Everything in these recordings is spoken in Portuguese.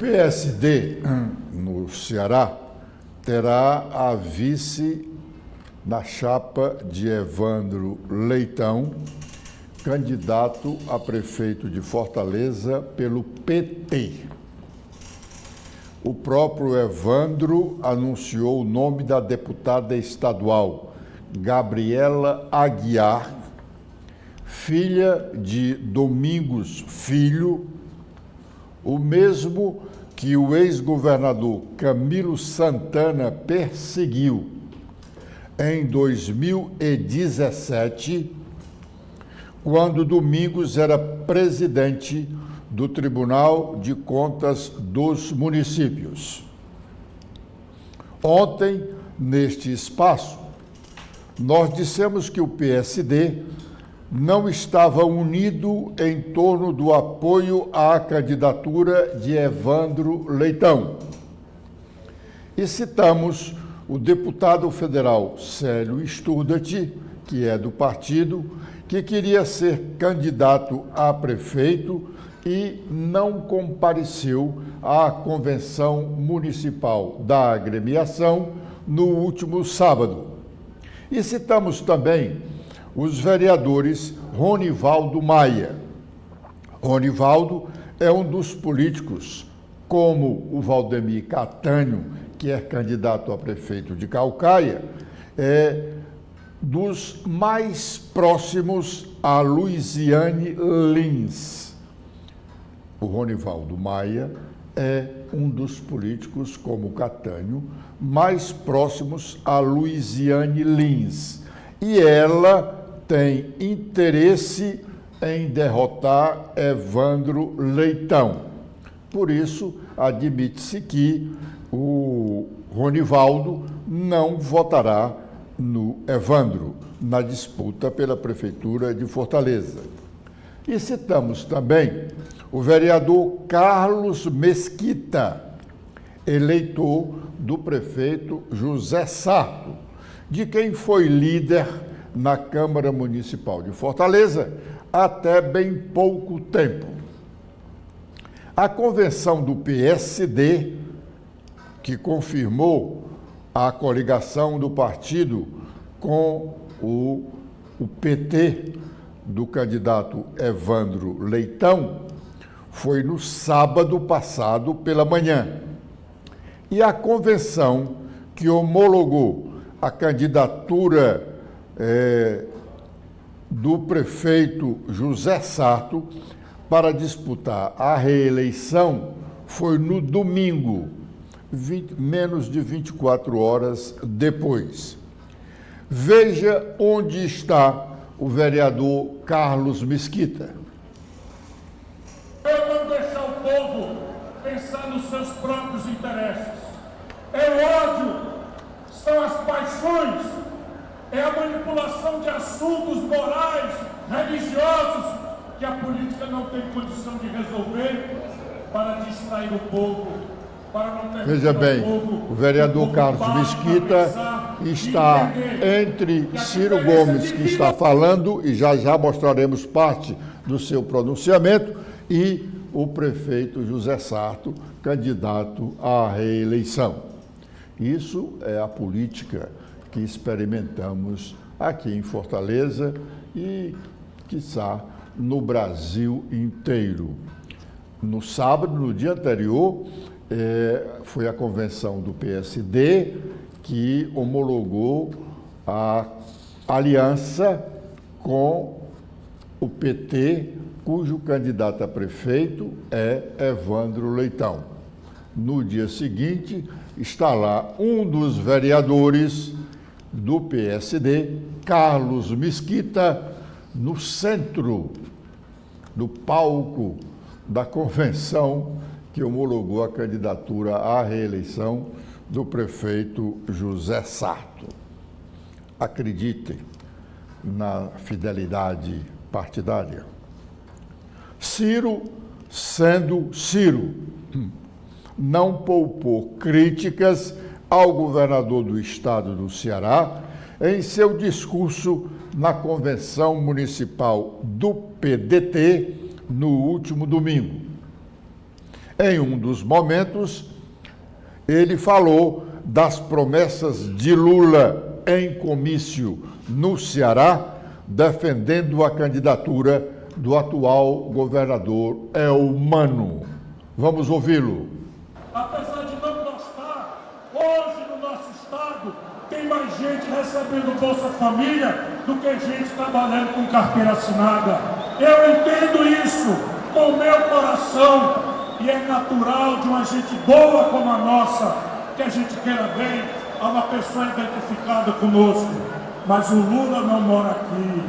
PSD, no Ceará, terá a vice na chapa de Evandro Leitão, candidato a prefeito de Fortaleza pelo PT. O próprio Evandro anunciou o nome da deputada estadual Gabriela Aguiar, filha de Domingos Filho, o mesmo que o ex-governador Camilo Santana perseguiu em 2017, quando Domingos era presidente do Tribunal de Contas dos Municípios. Ontem, neste espaço, nós dissemos que o PSD não estava unido em torno do apoio à candidatura de Evandro Leitão. E citamos o deputado federal Célio Sturdat, que é do partido, que queria ser candidato a prefeito e não compareceu à convenção municipal da agremiação no último sábado. E citamos também os vereadores Ronivaldo Maia. Ronivaldo é um dos políticos, como o Valdemir Catânio, que é candidato a prefeito de Caucaia, dos mais próximos a Luiziane Lins. O Ronivaldo Maia é um dos políticos, como o Catânio, mais próximos a Luiziane Lins. E ela tem interesse em derrotar Evandro Leitão. Por isso, admite-se que o Ronivaldo não votará no Evandro, na disputa pela Prefeitura de Fortaleza. E citamos também o vereador Carlos Mesquita, eleitor do prefeito José Sarto, de quem foi líder na Câmara Municipal de Fortaleza até bem pouco tempo. A convenção do PSD, que confirmou a coligação do partido com o PT do candidato Evandro Leitão, foi no sábado passado pela manhã. E a convenção que homologou a candidatura do prefeito José Sarto para disputar a reeleição foi no domingo, menos de 24 horas depois. Veja onde está o vereador Carlos Mesquita. Eu não deixar o povo pensar nos seus próprios interesses. É o ódio, são as paixões, é a manipulação de assuntos morais, religiosos, que a política não tem condição de resolver para distrair o povo, para não ter. Veja bem, o vereador Carlos Mesquita está entre Ciro Gomes, que está falando, e já já mostraremos parte do seu pronunciamento, e o prefeito José Sarto, candidato à reeleição. Isso é a política que experimentamos aqui em Fortaleza e, quiçá, no Brasil inteiro. No sábado, no dia anterior, foi a convenção do PSD que homologou a aliança com o PT, cujo candidato a prefeito é Evandro Leitão. No dia seguinte, está lá um dos vereadores do PSD, Carlos Mesquita, no centro do palco da convenção que homologou a candidatura à reeleição do prefeito José Sarto. Acreditem na fidelidade partidária. Ciro, sendo Ciro, não poupou críticas ao governador do estado do Ceará em seu discurso na convenção municipal do PDT no último domingo. Em um dos momentos, ele falou das promessas de Lula em comício no Ceará, defendendo a candidatura do atual governador Elmano. Vamos ouvi-lo. Apesar de não gostar, hoje no nosso estado tem mais gente recebendo Bolsa Família do que gente trabalhando com carteira assinada. Eu entendo isso com o meu coração e é natural de uma gente boa como a nossa que a gente queira bem a uma pessoa identificada conosco. Mas o Lula não mora aqui.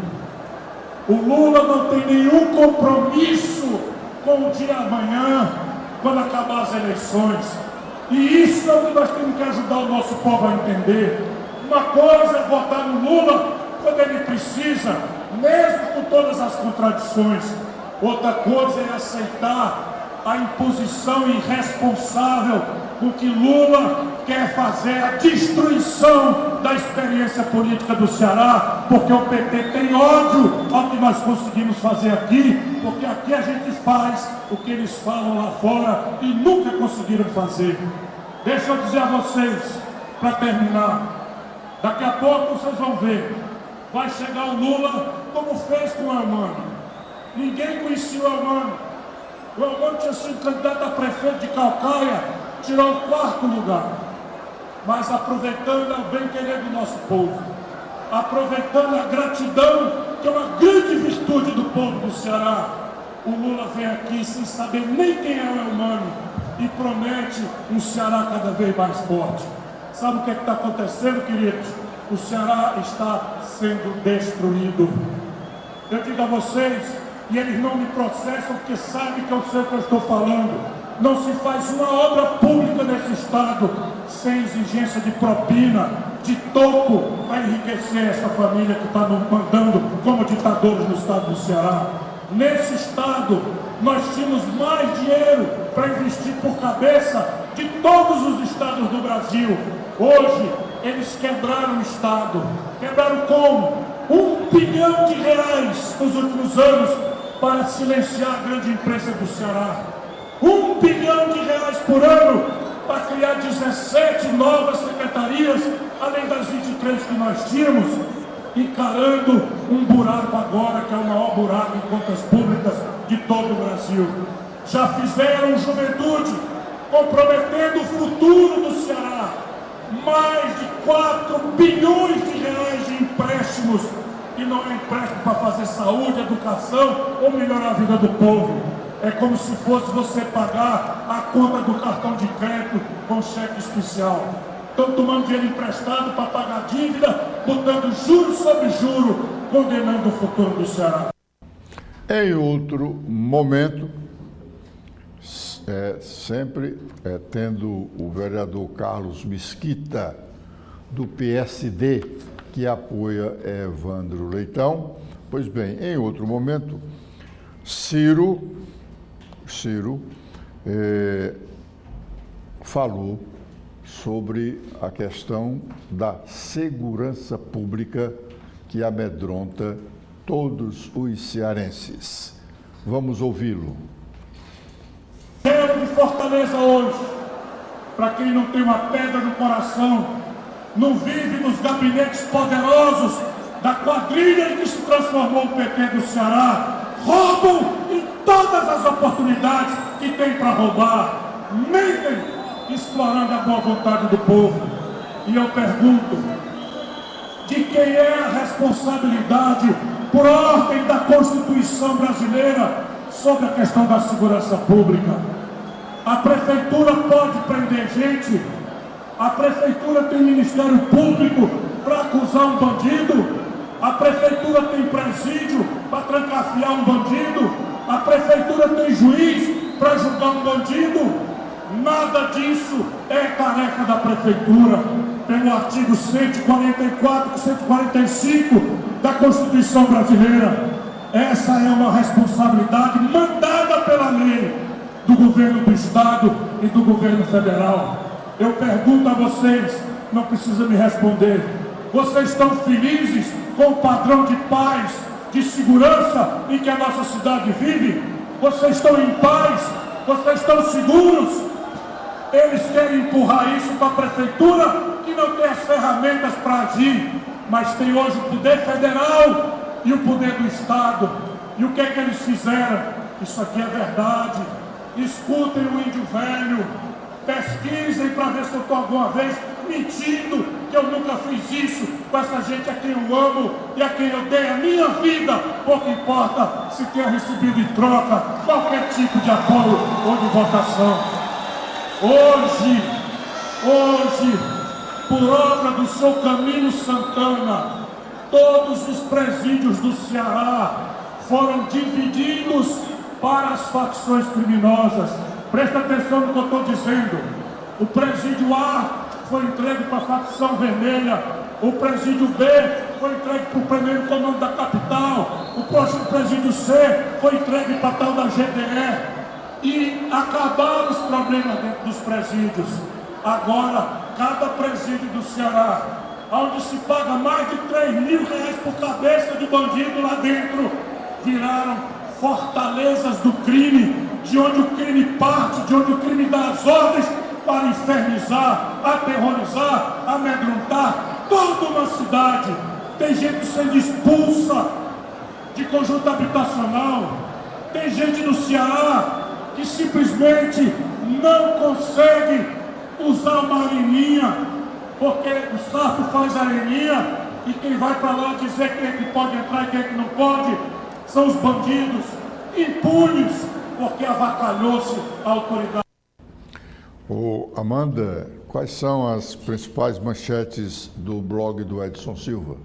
O Lula não tem nenhum compromisso com o dia amanhã, quando acabar as eleições. E isso é o que nós temos que ajudar o nosso povo a entender. Uma coisa é votar no Lula quando ele precisa, mesmo com todas as contradições. Outra coisa é aceitar a imposição irresponsável com que Lula quer fazer a destruição da experiência política do Ceará, porque o PT tem ódio ao que nós conseguimos fazer aqui, porque aqui a gente faz o que eles falam lá fora e nunca conseguiram fazer. Deixa eu dizer a vocês, para terminar, daqui a pouco vocês vão ver, vai chegar o Lula como fez com o Elmano. Ninguém conhecia o Elmano. O Elmano tinha sido candidato a prefeito de Calcaia, tirou o 4º lugar. Mas aproveitando o bem-querer do nosso povo, aproveitando a gratidão, que é uma grande virtude do povo do Ceará, o Lula vem aqui sem saber nem quem é o Elmano e promete um Ceará cada vez mais forte. Sabe o que está acontecendo, queridos? O Ceará está sendo destruído. Eu digo a vocês, e eles não me processam porque sabem que eu sei o que eu estou falando. Não se faz uma obra pública nesse estado sem exigência de propina, de toco, para enriquecer essa família que está mandando como ditadores no estado do Ceará. Nesse estado, nós tínhamos mais dinheiro para investir por cabeça de todos os estados do Brasil. Hoje, eles quebraram o estado. Quebraram como? R$1 bilhão nos últimos anos para silenciar a grande imprensa do Ceará. R$1 bilhão por ano para criar 17 novas secretarias, além das 23 que nós tínhamos, encarando um buraco agora, que é o maior buraco em contas públicas de todo o Brasil. Já fizeram juventude, comprometendo o futuro do Ceará. Mais de R$4 bilhões de empréstimos, e não é empréstimo para fazer saúde, educação ou melhorar a vida do povo. É como se fosse você pagar a conta do cartão de crédito com cheque especial. Estão tomando dinheiro emprestado para pagar dívida, botando juros sobre juros, condenando o futuro do Ceará. Em outro momento, sempre tendo o vereador Carlos Mesquita, do PSD, que apoia Evandro Leitão. Pois bem, em outro momento, Ciro falou sobre a questão da segurança pública que amedronta todos os cearenses. Vamos ouvi-lo. Quero de Fortaleza hoje, para quem não tem uma pedra no coração, não vive nos gabinetes poderosos da quadrilha em que se transformou o PT do Ceará, roubam em todas as oportunidades que tem para roubar, mentem, explorando a boa vontade do povo. E eu pergunto, de quem é a responsabilidade, por ordem da Constituição brasileira, sobre a questão da segurança pública? A prefeitura pode prender gente? A prefeitura tem Ministério Público para acusar um bandido? A prefeitura tem presídio para trancafiar um bandido? A prefeitura tem juiz para julgar um bandido? Nada disso é tarefa da prefeitura. Pelo artigo 144 e 145 da Constituição brasileira. Essa é uma responsabilidade mandada pela lei do governo do estado e do governo federal. Eu pergunto a vocês, não precisa me responder, vocês estão felizes com o padrão de paz, de segurança em que a nossa cidade vive? Vocês estão em paz? Vocês estão seguros? Eles querem empurrar isso para a prefeitura, que não tem as ferramentas para agir, mas tem hoje o poder federal e o poder do Estado. E o que é que eles fizeram? Isso aqui é verdade. Escutem o índio velho, pesquisem para ver se eu estou alguma vez mentindo, que eu nunca fiz isso com essa gente a quem eu amo e a quem eu dei a minha vida. Pouco importa se tenha recebido em troca qualquer tipo de apoio ou de votação. Hoje, por obra do seu Camilo Santana, todos os presídios do Ceará foram divididos para as facções criminosas. Presta atenção no que eu estou dizendo. O presídio A foi entregue para a facção vermelha, o presídio B foi entregue para o primeiro comando da capital, o próximo presídio C foi entregue para a tal da GDE. E acabaram os problemas dentro dos presídios. Agora, cada presídio do Ceará, onde se paga mais de R$3.000 por cabeça de bandido lá dentro, viraram fortalezas do crime, de onde o crime parte, de onde o crime dá as ordens para infernizar, aterrorizar, amedrontar toda uma cidade. Tem gente sendo expulsa de conjunto habitacional, tem gente no Ceará que simplesmente não consegue usar uma areninha, porque o sarto faz areninha, e quem vai para lá dizer quem é que pode entrar e quem é que não pode são os bandidos impunes, porque avacalhou-se a autoridade. Amanda, quais são as principais manchetes do blog do Edson Silva?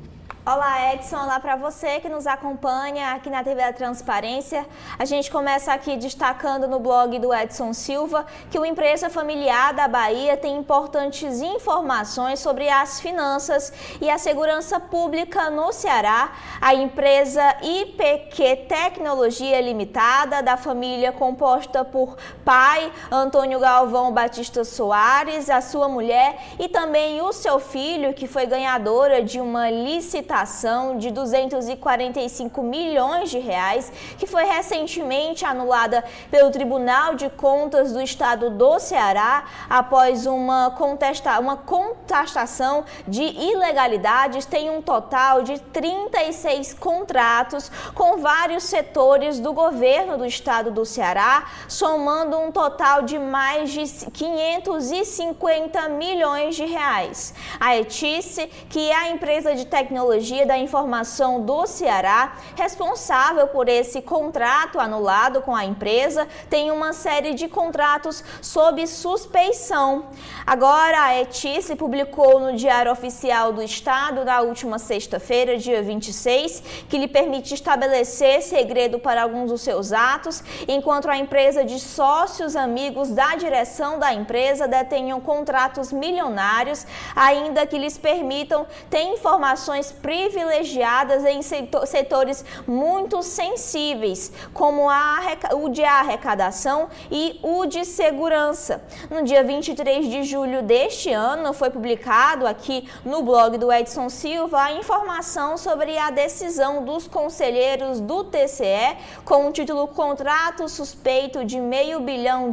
Olá, Edson. Olá para você que nos acompanha aqui na TV da Transparência. A gente começa aqui destacando no blog do Edson Silva que uma empresa familiar da Bahia tem importantes informações sobre as finanças e a segurança pública no Ceará. A empresa IPQ Tecnologia Limitada, da família composta por pai Antônio Galvão Batista Soares, a sua mulher e também o seu filho, que foi ganhadora de uma licitação de 245 milhões de reais, que foi recentemente anulada pelo Tribunal de Contas do Estado do Ceará após uma contestação de ilegalidades. Tem um total de 36 contratos com vários setores do governo do Estado do Ceará, somando um total de mais de 550 milhões de reais. A Etice, que é a empresa de tecnologia da informação do Ceará, responsável por esse contrato anulado com a empresa, tem uma série de contratos sob suspeição. Agora, a Etice publicou no Diário Oficial do Estado, na última sexta-feira, dia 26, que lhe permite estabelecer segredo para alguns dos seus atos, enquanto a empresa de sócios amigos da direção da empresa detenham contratos milionários, ainda que lhes permitam ter informações privilegiadas em setores muito sensíveis, como o de arrecadação e o de segurança. No dia 23 de julho deste ano, foi publicado aqui no blog do Edson Silva a informação sobre a decisão dos conselheiros do TCE com o título Contrato Suspeito de R$500 milhão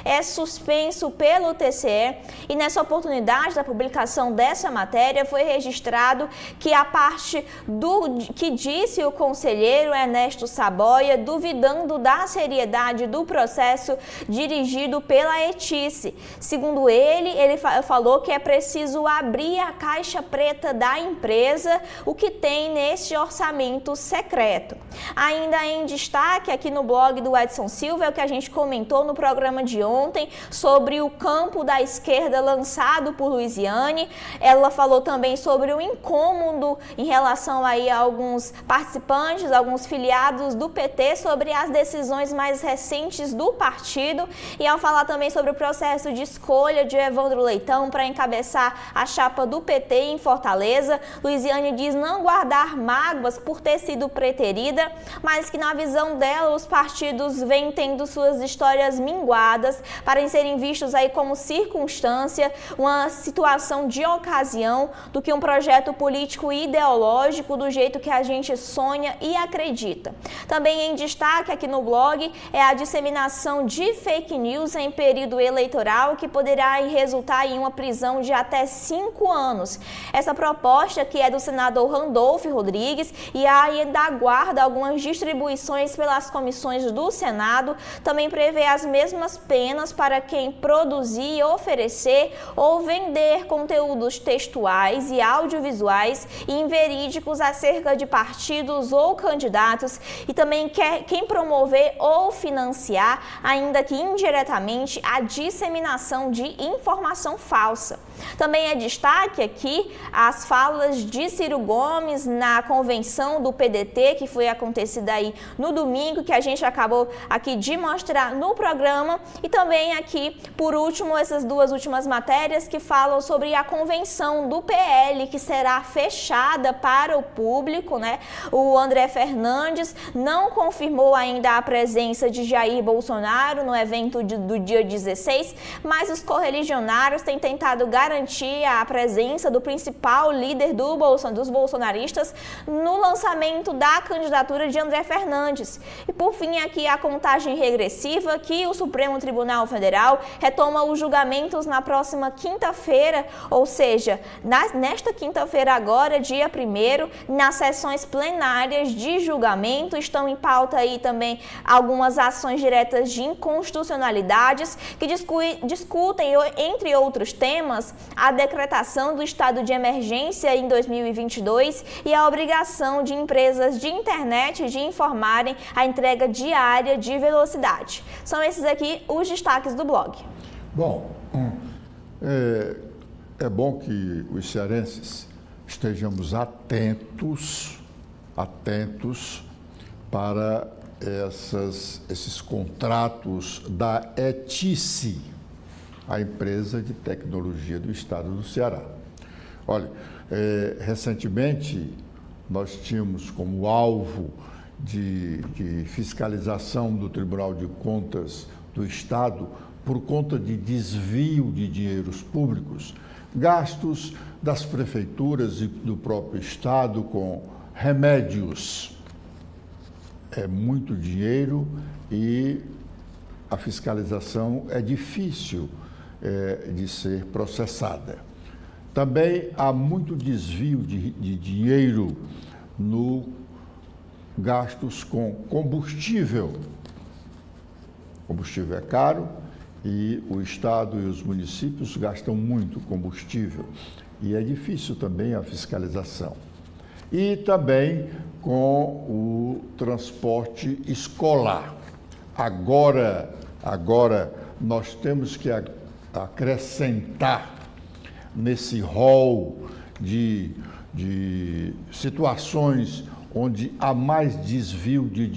é suspenso pelo TCE, e nessa oportunidade da publicação dessa matéria foi registrado que a parte do que disse o conselheiro Ernesto Saboia, duvidando da seriedade do processo dirigido pela Etice. Segundo ele falou que é preciso abrir a caixa preta da empresa, o que tem neste orçamento secreto. Ainda em destaque aqui no blog do Edson Silva é o que a gente comentou no programa de ontem sobre o campo da esquerda lançado por Luiziane. Ela falou também sobre o incômodo em relação aí a alguns participantes, alguns filiados do PT sobre as decisões mais recentes do partido, e ao falar também sobre o processo de escolha de Evandro Leitão para encabeçar a chapa do PT em Fortaleza, Luiziane diz não guardar mágoas por ter sido preterida, mas que na visão dela os partidos vêm tendo suas histórias minguadas para serem vistos aí como circunstância, uma situação de ocasião do que um projeto político político e ideológico do jeito que a gente sonha e acredita. Também em destaque aqui no blog é a disseminação de fake news em período eleitoral que poderá resultar em uma prisão de até 5 anos. Essa proposta, que é do senador Randolfo Rodrigues e ainda aguarda algumas distribuições pelas comissões do Senado, também prevê as mesmas penas para quem produzir, oferecer ou vender conteúdos textuais e audiovisuais e inverídicos acerca de partidos ou candidatos e também quem promover ou financiar, ainda que indiretamente, a disseminação de informação falsa. Também é destaque aqui as falas de Ciro Gomes na convenção do PDT, que foi acontecida aí no domingo, que a gente acabou aqui de mostrar no programa, e também aqui, por último, essas duas últimas matérias que falam sobre a convenção do PL, que será fechada para o público, né? O André Fernandes não confirmou ainda a presença de Jair Bolsonaro no evento do dia 16, mas os correligionários têm tentado garantir a presença do principal líder dos bolsonaristas no lançamento da candidatura de André Fernandes. E por fim, aqui a contagem regressiva, que o Supremo Tribunal Federal retoma os julgamentos na próxima quinta-feira, ou seja, nesta quinta-feira agora, dia 1º, nas sessões plenárias de julgamento, estão em pauta aí também algumas ações diretas de inconstitucionalidades que discutem, entre outros temas, a decretação do estado de emergência em 2022 e a obrigação de empresas de internet de informarem a entrega diária de velocidade. São esses aqui os destaques do blog. Bom, é bom que os cearenses estejamos atentos para esses contratos da ETICE, a empresa de tecnologia do estado do Ceará. Olha, recentemente nós tínhamos como alvo de fiscalização do Tribunal de Contas do Estado, por conta de desvio de dinheiros públicos, gastos das prefeituras e do próprio Estado com remédios. É muito dinheiro e a fiscalização é difícil de ser processada. Também há muito desvio de dinheiro no gastos com combustível. Combustível é caro e o Estado e os municípios gastam muito combustível e é difícil também a fiscalização. E também com o transporte escolar. Agora nós temos que acrescentar nesse rol de situações onde há mais desvio de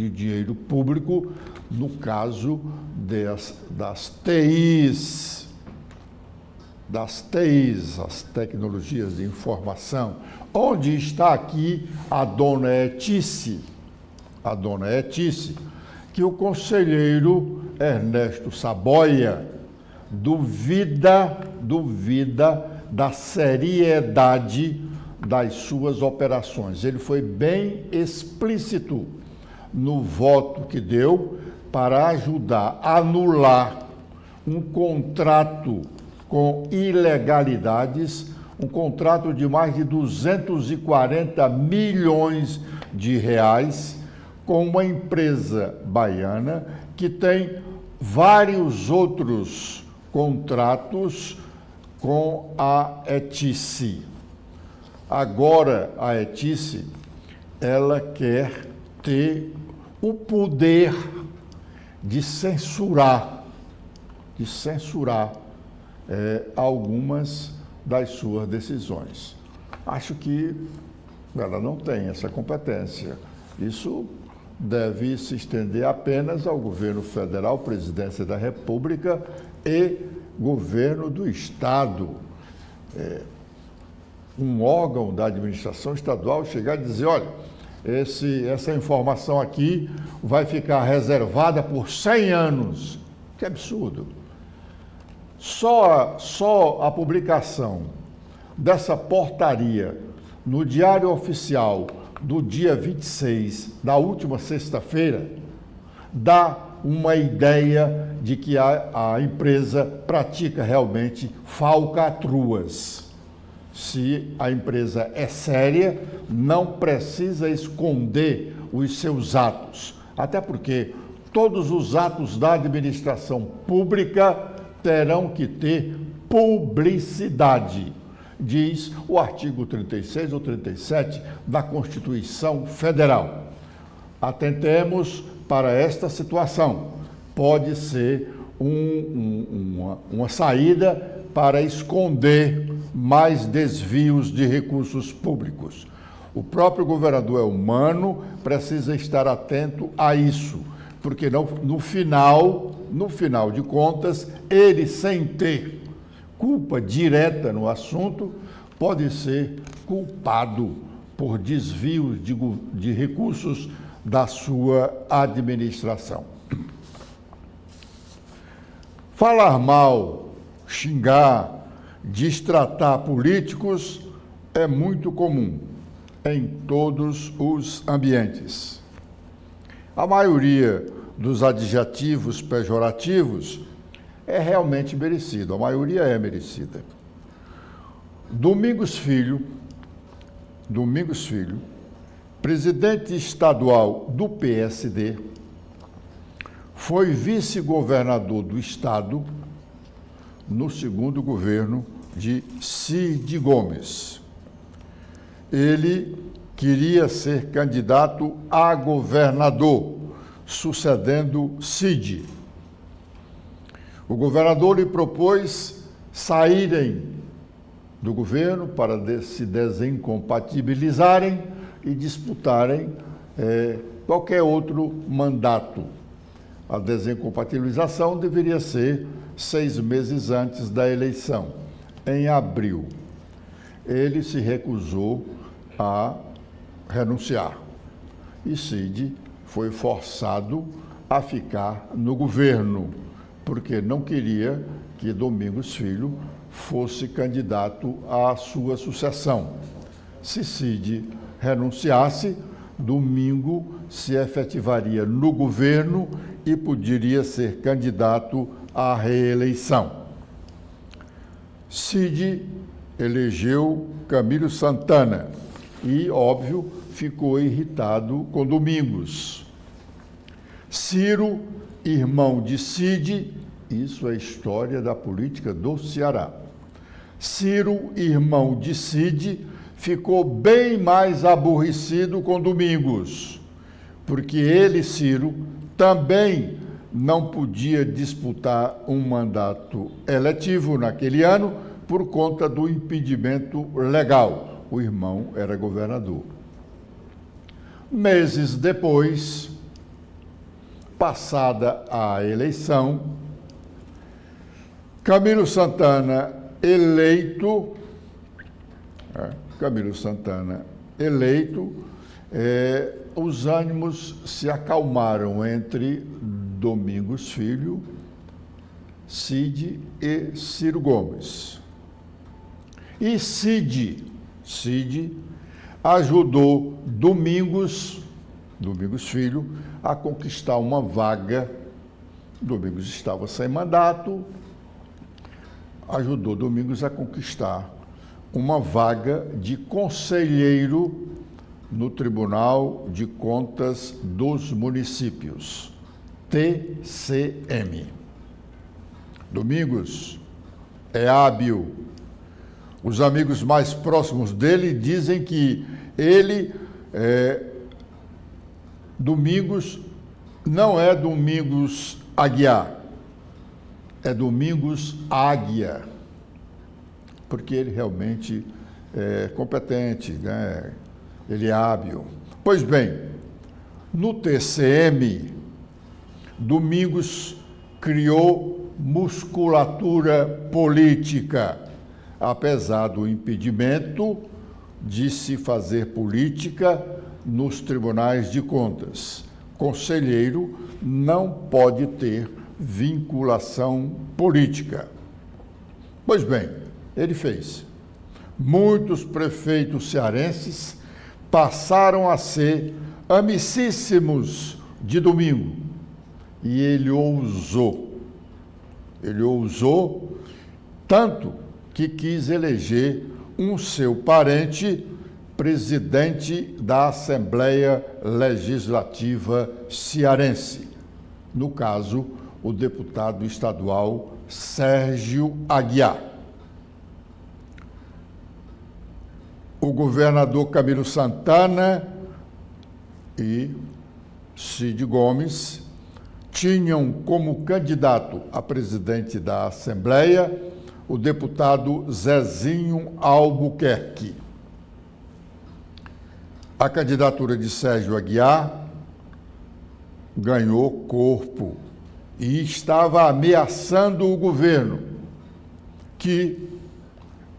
dinheiro público, no caso das TIs, as tecnologias de informação, onde está aqui a dona Etice, que o conselheiro Ernesto Saboia duvida da seriedade das suas operações. Ele foi bem explícito no voto que deu para ajudar a anular um contrato com ilegalidades, um contrato de mais de 240 milhões de reais com uma empresa baiana que tem vários outros contratos com a ETICE. Agora, a ETICE, ela quer ter o poder de censurar algumas das suas decisões. Acho que ela não tem essa competência. Isso deve se estender apenas ao governo federal, presidência da República e governo do Estado. Um órgão da administração estadual chegar e dizer, olha, essa informação aqui vai ficar reservada por 100 anos. Que absurdo. Só a publicação dessa portaria no Diário Oficial do dia 26, da última sexta-feira, dá uma ideia de que a empresa pratica realmente falcatruas. Se a empresa é séria, não precisa esconder os seus atos, até porque todos os atos da administração pública terão que ter publicidade, diz o artigo 36 ou 37 da Constituição Federal. Atentemos para esta situação. Pode ser uma saída para esconder mais desvios de recursos públicos. O próprio governador é humano, precisa estar atento a isso, porque no final de contas, ele, sem ter culpa direta no assunto, pode ser culpado por desvios de recursos da sua administração. Falar mal, xingar, destratar políticos é muito comum em todos os ambientes. A maioria dos adjetivos pejorativos é realmente merecido, a maioria é merecida. Domingos Filho, presidente estadual do PSD, foi vice-governador do estado no segundo governo de Cid Gomes. Ele queria ser candidato a governador, sucedendo Cid. O governador lhe propôs saírem do governo para se desincompatibilizarem e disputarem qualquer outro mandato. A desincompatibilização deveria ser 6 meses antes da eleição, em abril. Ele se recusou a renunciar e Cid foi forçado a ficar no governo, porque não queria que Domingos Filho fosse candidato à sua sucessão. Se Cid renunciasse, Domingo se efetivaria no governo e poderia ser candidato à reeleição. Cid elegeu Camilo Santana e, óbvio, ficou irritado com Domingos. Ciro, irmão de Cid, isso é história da política do Ceará. Ciro, irmão de Cid, ficou bem mais aborrecido com Domingos, porque ele, Ciro, também não podia disputar um mandato eletivo naquele ano por conta do impedimento legal. O irmão era governador. Meses depois, passada a eleição, Camilo Santana eleito, os ânimos se acalmaram entre Domingos Filho, Cid e Ciro Gomes. E Cid ajudou Domingos Filho a conquistar uma vaga. Domingos estava sem mandato, ajudou Domingos a conquistar uma vaga de conselheiro no Tribunal de Contas dos Municípios, TCM. Domingos é hábil. Os amigos mais próximos dele dizem que Domingos não é Domingos Aguiar, é Domingos Águia, porque ele realmente é competente, né? Ele é hábil. Pois bem, no TCM, Domingos criou musculatura política, apesar do impedimento de se fazer política nos tribunais de contas. Conselheiro não pode ter vinculação política. Pois bem, ele fez. muitos prefeitos cearenses passaram a ser amicíssimos de Domingo. E ele ousou tanto que quis eleger um seu parente presidente da Assembleia Legislativa cearense, no caso, o deputado estadual Sérgio Aguiar. O governador Camilo Santana e Cid Gomes tinham como candidato a presidente da Assembleia o deputado Zezinho Albuquerque. A candidatura de Sérgio Aguiar ganhou corpo e estava ameaçando o governo, que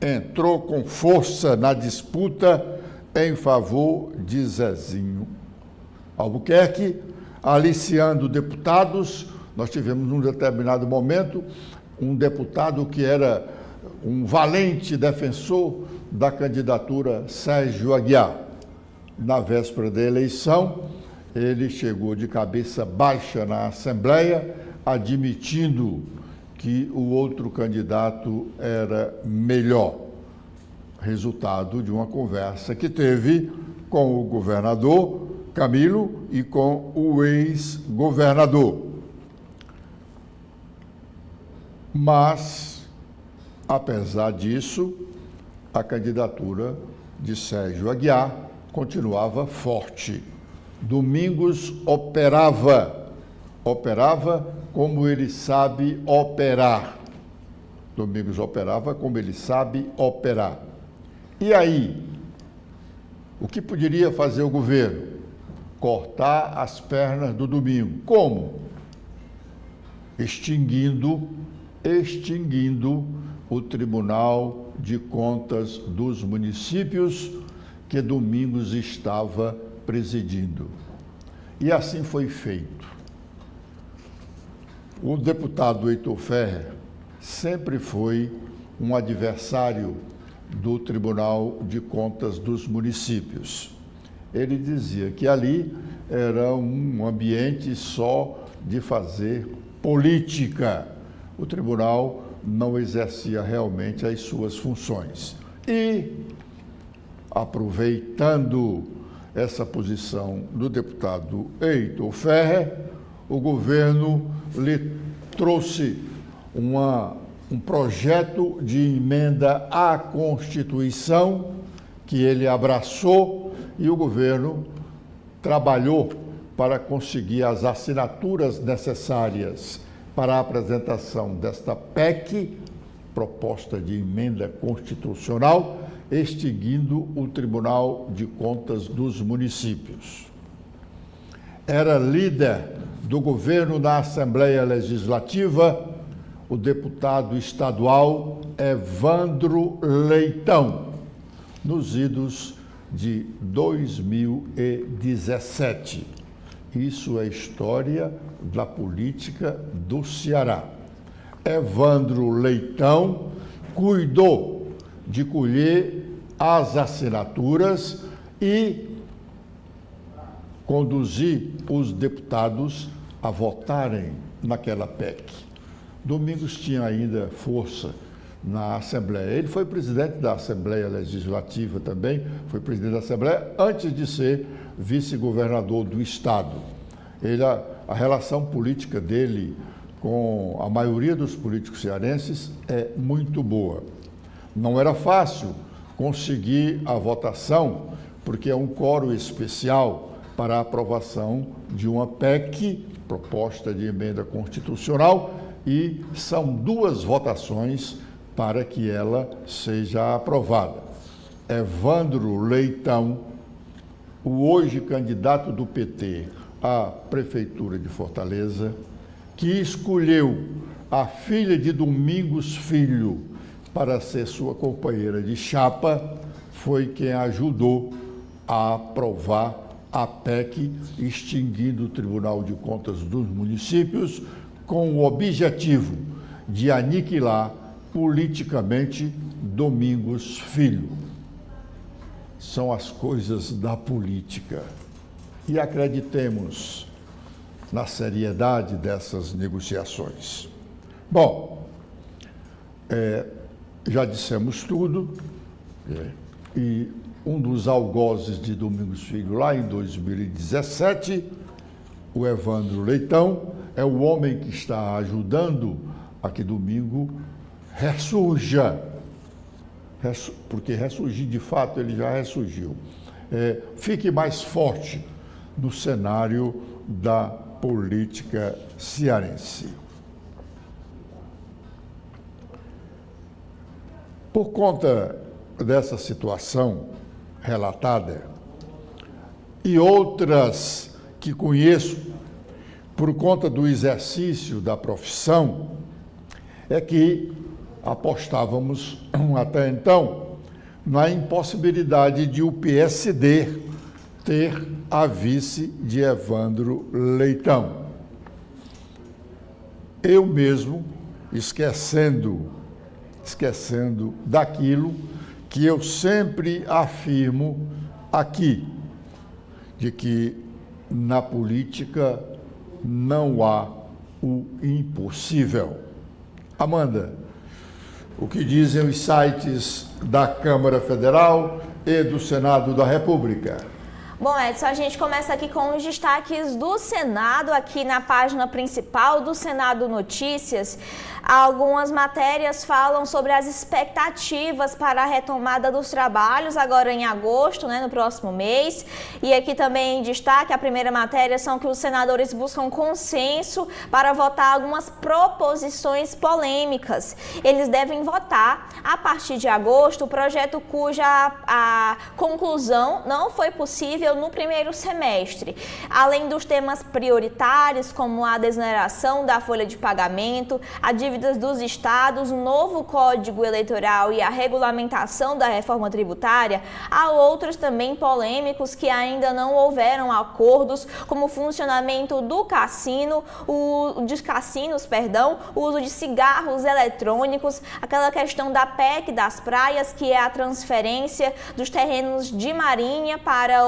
entrou com força na disputa em favor de Zezinho Albuquerque, aliciando deputados. Nós tivemos, num determinado momento, um deputado que era um valente defensor da candidatura Sérgio Aguiar. Na véspera da eleição, ele chegou de cabeça baixa na Assembleia, admitindo que o outro candidato era melhor. Resultado de uma conversa que teve com o governador Camilo e com o ex-governador. Mas, apesar disso, a candidatura de Sérgio Aguiar continuava forte. Domingos operava como ele sabe operar. Domingos operava como ele sabe operar. E aí, o que poderia fazer o governo? Cortar as pernas do Domingo. Como? Extinguindo o Tribunal de Contas dos Municípios que Domingos estava presidindo. E assim foi feito. O deputado Heitor Ferrer sempre foi um adversário do Tribunal de Contas dos Municípios. Ele dizia que ali era um ambiente só de fazer política. O tribunal não exercia realmente as suas funções. E, aproveitando essa posição do deputado Heitor Ferrer, o governo lhe trouxe um projeto de emenda à Constituição que ele abraçou e o governo trabalhou para conseguir as assinaturas necessárias para a apresentação desta PEC, proposta de emenda constitucional, extinguindo o Tribunal de Contas dos Municípios. Era líder do governo na Assembleia Legislativa o deputado estadual Evandro Leitão, nos idos de 2017. Isso é história da política do Ceará. Evandro Leitão cuidou de colher as assinaturas e conduzir os deputados a votarem naquela PEC. Domingos tinha ainda força na Assembleia. Ele foi presidente da Assembleia Legislativa também, foi presidente da Assembleia antes de ser vice-governador do Estado. A relação política dele com a maioria dos políticos cearenses é muito boa. Não era fácil conseguir a votação, porque é um quórum especial para a aprovação de uma PEC, proposta de emenda constitucional, e são 2 votações para que ela seja aprovada. Evandro Leitão, o hoje candidato do PT à Prefeitura de Fortaleza, que escolheu a filha de Domingos Filho para ser sua companheira de chapa, foi quem ajudou a aprovar a PEC, extinguindo o Tribunal de Contas dos Municípios, com o objetivo de aniquilar politicamente Domingos Filho. São as coisas da política. E acreditemos na seriedade dessas negociações. Bom, já dissemos tudo, e um dos algozes de Domingos Filho, lá em 2017, o Evandro Leitão, é o homem que está ajudando a que Domingo ressurja, porque ressurgir, de fato, ele já ressurgiu, fique mais forte no cenário da política cearense. Por conta dessa situação relatada e outras que conheço por conta do exercício da profissão, é que apostávamos até então na impossibilidade de o PSD ter a vice de Evandro Leitão. Eu mesmo, esquecendo daquilo que eu sempre afirmo aqui, de que na política não há o impossível. Amanda, o que dizem os sites da Câmara Federal e do Senado da República? Bom, Edson, a gente começa aqui com os destaques do Senado, aqui na página principal do Senado Notícias. Algumas matérias falam sobre as expectativas para a retomada dos trabalhos agora em agosto, no próximo mês. E aqui também em destaque, a primeira matéria são que os senadores buscam consenso para votar algumas proposições polêmicas. Eles devem votar a partir de agosto o projeto cuja a conclusão não foi possível no primeiro semestre. Além dos temas prioritários, como a desoneração da folha de pagamento, a dívidas dos estados, o novo Código Eleitoral e a regulamentação da reforma tributária, há outros também polêmicos que ainda não houveram acordos, como o funcionamento do cassino, o uso de cigarros eletrônicos, aquela questão da PEC das praias, que é a transferência dos terrenos de marinha para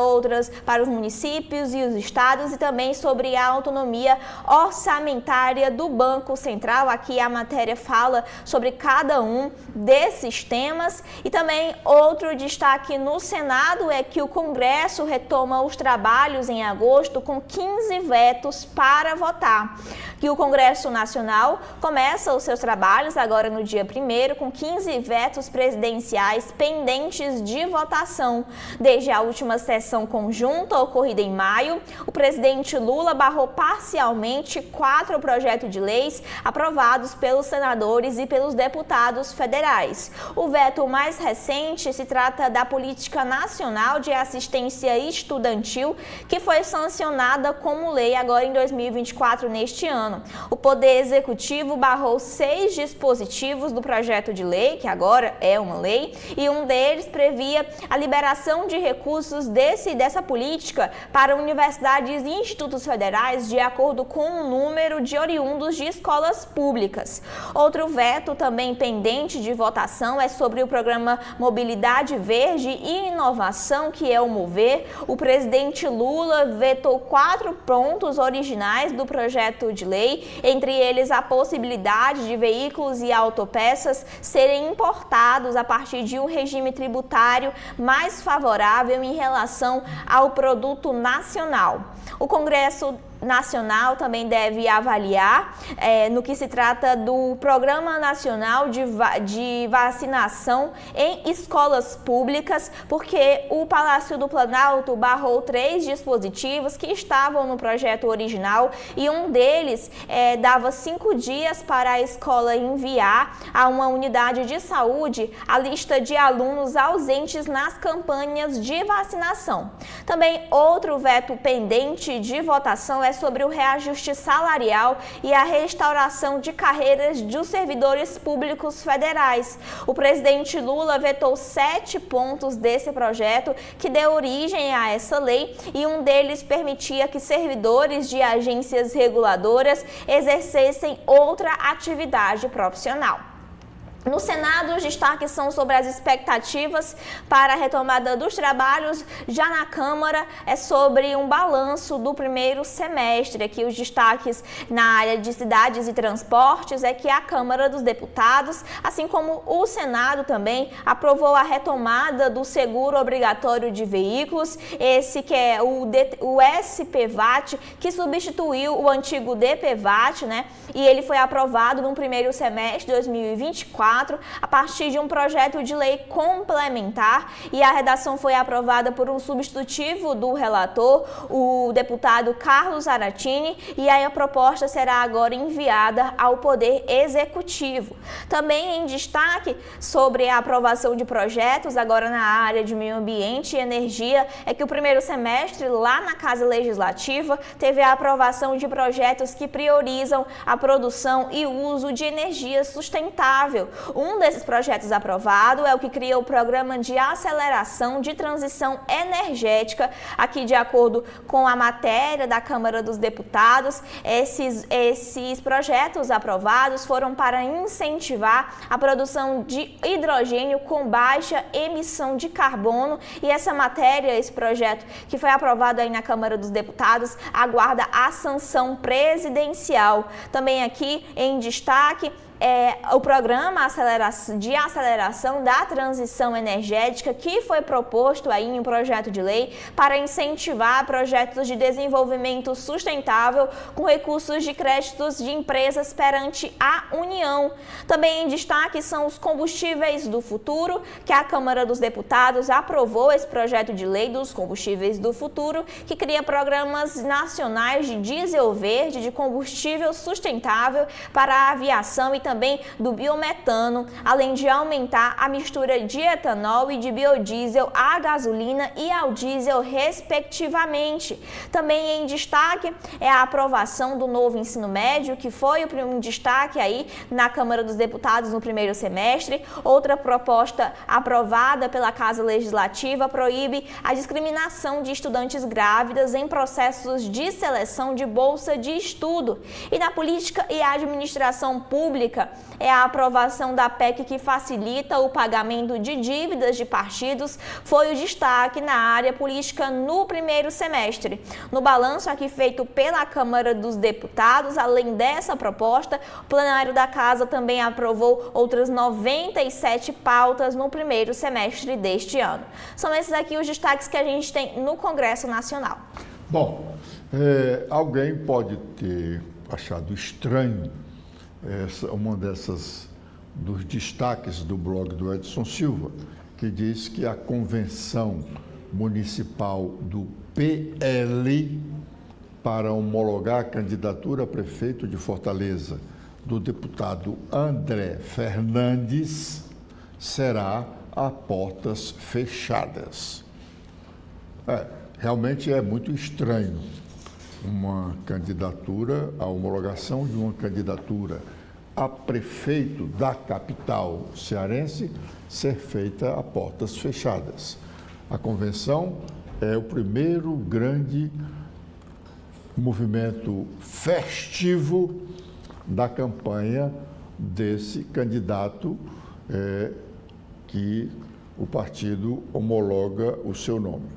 os municípios e os estados, e também sobre a autonomia orçamentária do Banco Central. Aqui a matéria fala sobre cada um desses temas. E também outro destaque no Senado é que o Congresso retoma os trabalhos em agosto com 15 vetos para votar. Que o Congresso Nacional começa os seus trabalhos agora no dia 1º com 15 vetos presidenciais pendentes de votação. Desde a última sessão conjunta ocorrida em maio, o presidente Lula barrou parcialmente 4 projetos de leis aprovados pelos senadores e pelos deputados federais. O veto mais recente se trata da Política Nacional de Assistência Estudantil, que foi sancionada como lei agora em 2024, neste ano. O Poder Executivo barrou 6 dispositivos do projeto de lei, que agora é uma lei, e um deles previa a liberação de recursos dessa política para universidades e institutos federais de acordo com o número de oriundos de escolas públicas. Outro veto também pendente de votação é sobre o programa Mobilidade Verde e Inovação, que é o MOVER. O presidente Lula vetou 4 pontos originais do projeto de lei, entre eles a possibilidade de veículos e autopeças serem importados a partir de um regime tributário mais favorável em relação ao produto nacional. O Congresso Nacional também deve avaliar no que se trata do Programa Nacional de Vacinação em Escolas Públicas, porque o Palácio do Planalto barrou 3 dispositivos que estavam no projeto original, e um deles dava 5 dias para a escola enviar a uma unidade de saúde a lista de alunos ausentes nas campanhas de vacinação. Também outro veto pendente de votação é sobre o reajuste salarial e a restauração de carreiras dos servidores públicos federais. O presidente Lula vetou 7 pontos desse projeto que deu origem a essa lei, e um deles permitia que servidores de agências reguladoras exercessem outra atividade profissional. No Senado, os destaques são sobre as expectativas para a retomada dos trabalhos. Já na Câmara, é sobre um balanço do primeiro semestre. Aqui os destaques na área de cidades e transportes é que a Câmara dos Deputados, assim como o Senado também, aprovou a retomada do seguro obrigatório de veículos, esse que é o SPVAT, que substituiu o antigo DPVAT, né? E ele foi aprovado no primeiro semestre de 2024. A partir de um projeto de lei complementar, e a redação foi aprovada por um substitutivo do relator, o deputado Carlos Aratini, e aí a proposta será agora enviada ao Poder Executivo. Também em destaque sobre a aprovação de projetos agora na área de meio ambiente e energia, é que o primeiro semestre lá na Casa Legislativa teve a aprovação de projetos que priorizam a produção e o uso de energia sustentável. Um desses projetos aprovado é o que cria o Programa de Aceleração de Transição Energética. Aqui, de acordo com a matéria da Câmara dos Deputados, esses projetos aprovados foram para incentivar a produção de hidrogênio com baixa emissão de carbono. E essa matéria, esse projeto que foi aprovado aí na Câmara dos Deputados, aguarda a sanção presidencial. Também aqui em destaque, o programa de aceleração da transição energética, que foi proposto aí em um projeto de lei para incentivar projetos de desenvolvimento sustentável com recursos de créditos de empresas perante a União. Também em destaque são os combustíveis do futuro, que a Câmara dos Deputados aprovou esse projeto de lei dos combustíveis do futuro, que cria programas nacionais de diesel verde, de combustível sustentável para a aviação e também do biometano, além de aumentar a mistura de etanol e de biodiesel à gasolina e ao diesel, respectivamente. Também em destaque é a aprovação do novo ensino médio, que foi um destaque aí na Câmara dos Deputados no primeiro semestre. Outra proposta aprovada pela Casa Legislativa proíbe a discriminação de estudantes grávidas em processos de seleção de bolsa de estudo. E na política e administração pública, é a aprovação da PEC que facilita o pagamento de dívidas de partidos, foi o destaque na área política no primeiro semestre. No balanço aqui feito pela Câmara dos Deputados, além dessa proposta, o plenário da Casa também aprovou outras 97 pautas no primeiro semestre deste ano. São esses aqui os destaques que a gente tem no Congresso Nacional. Bom, alguém pode ter achado estranho uma dos destaques do blog do Edson Silva, que diz que a convenção municipal do PL para homologar a candidatura a prefeito de Fortaleza do deputado André Fernandes será a portas fechadas. Realmente é muito estranho uma candidatura, a homologação de uma candidatura a prefeito da capital cearense ser feita a portas fechadas. A convenção é o primeiro grande movimento festivo da campanha desse candidato que o partido homologa o seu nome.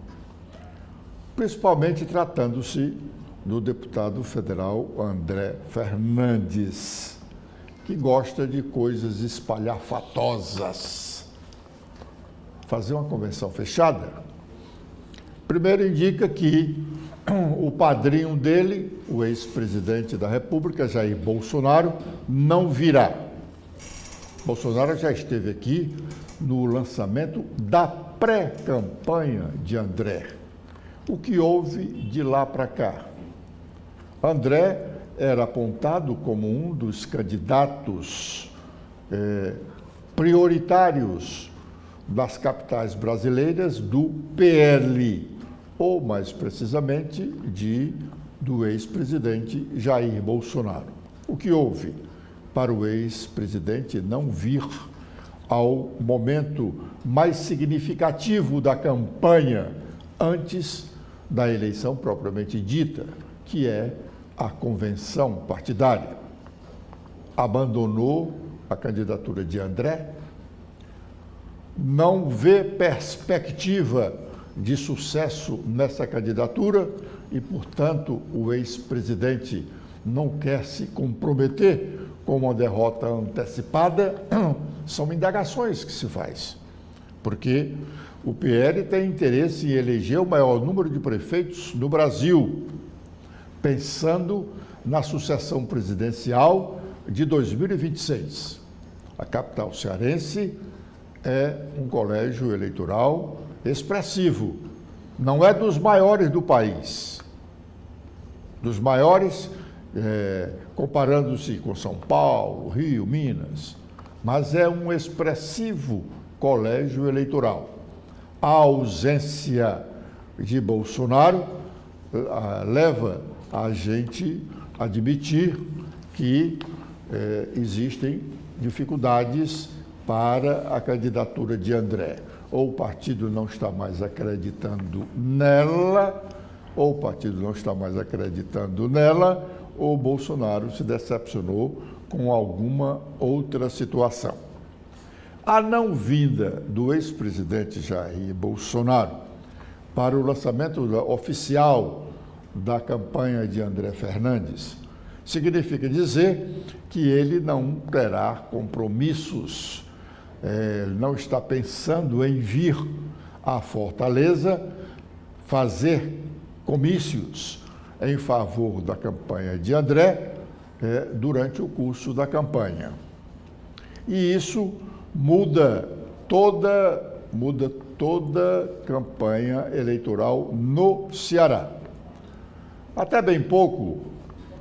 Principalmente tratando-se do deputado federal André Fernandes, que gosta de coisas espalhafatosas. Fazer uma convenção fechada, primeiro indica que o padrinho dele, o ex-presidente da República, Jair Bolsonaro, não virá. Bolsonaro já esteve aqui no lançamento da pré-campanha de André. O que houve de lá para cá? André era apontado como um dos candidatos prioritários das capitais brasileiras do PL, ou mais precisamente do ex-presidente Jair Bolsonaro. O que houve para o ex-presidente não vir ao momento mais significativo da campanha antes da eleição propriamente dita, que é a convenção partidária? Abandonou a candidatura de André, não vê perspectiva de sucesso nessa candidatura e, portanto, o ex-presidente não quer se comprometer com uma derrota antecipada. São indagações que se faz, porque o PL tem interesse em eleger o maior número de prefeitos do Brasil, pensando na sucessão presidencial de 2026. A capital cearense é um colégio eleitoral expressivo, não é dos maiores do país, dos maiores comparando-se com São Paulo, Rio, Minas, mas é um expressivo colégio eleitoral. A ausência de Bolsonaro leva a gente a admitir que existem dificuldades para a candidatura de André. Ou o partido não está mais acreditando nela, ou o Bolsonaro se decepcionou com alguma outra situação. A não vinda do ex-presidente Jair Bolsonaro para o lançamento oficial da campanha de André Fernandes significa dizer que ele não terá compromissos, não está pensando em vir à Fortaleza fazer comícios em favor da campanha de André durante o curso da campanha. E isso muda toda campanha eleitoral no Ceará. Até bem pouco,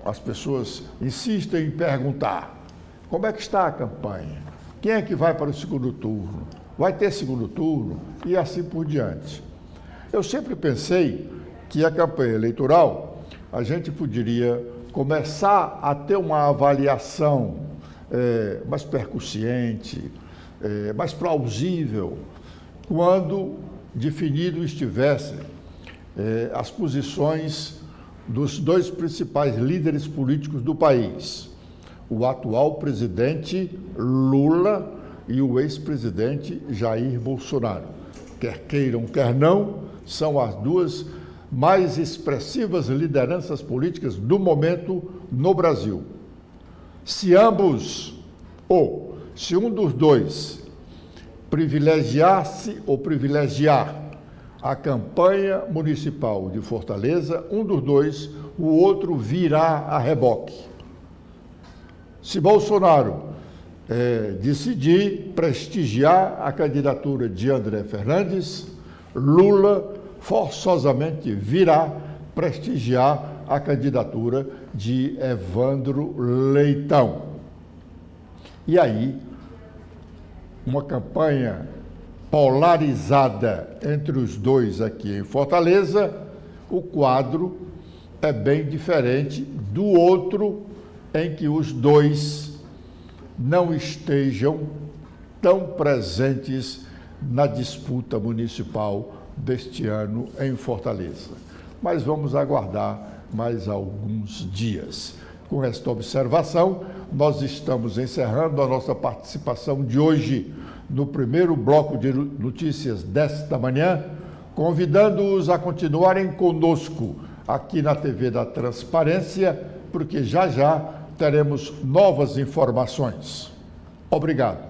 as pessoas insistem em perguntar: como é que está a campanha? Quem é que vai para o segundo turno? Vai ter segundo turno? E assim por diante. Eu sempre pensei que a campanha eleitoral, a gente poderia começar a ter uma avaliação mais percussiente, mais plausível, quando definido estivessem as posições dos dois principais líderes políticos do país, o atual presidente Lula e o ex-presidente Jair Bolsonaro. Quer queiram, quer não, são as duas mais expressivas lideranças políticas do momento no Brasil. Se um dos dois privilegiasse ou privilegiar a campanha municipal de Fortaleza, um dos dois, o outro virá a reboque. Se Bolsonaro decidir prestigiar a candidatura de André Fernandes, Lula forçosamente virá prestigiar a candidatura de Evandro Leitão. E aí, uma campanha polarizada entre os dois aqui em Fortaleza, o quadro é bem diferente do outro, em que os dois não estejam tão presentes na disputa municipal deste ano em Fortaleza. Mas vamos aguardar mais alguns dias. Com esta observação, nós estamos encerrando a nossa participação de hoje no primeiro bloco de notícias desta manhã, convidando-os a continuarem conosco aqui na TV da Transparência, porque já já teremos novas informações. Obrigado.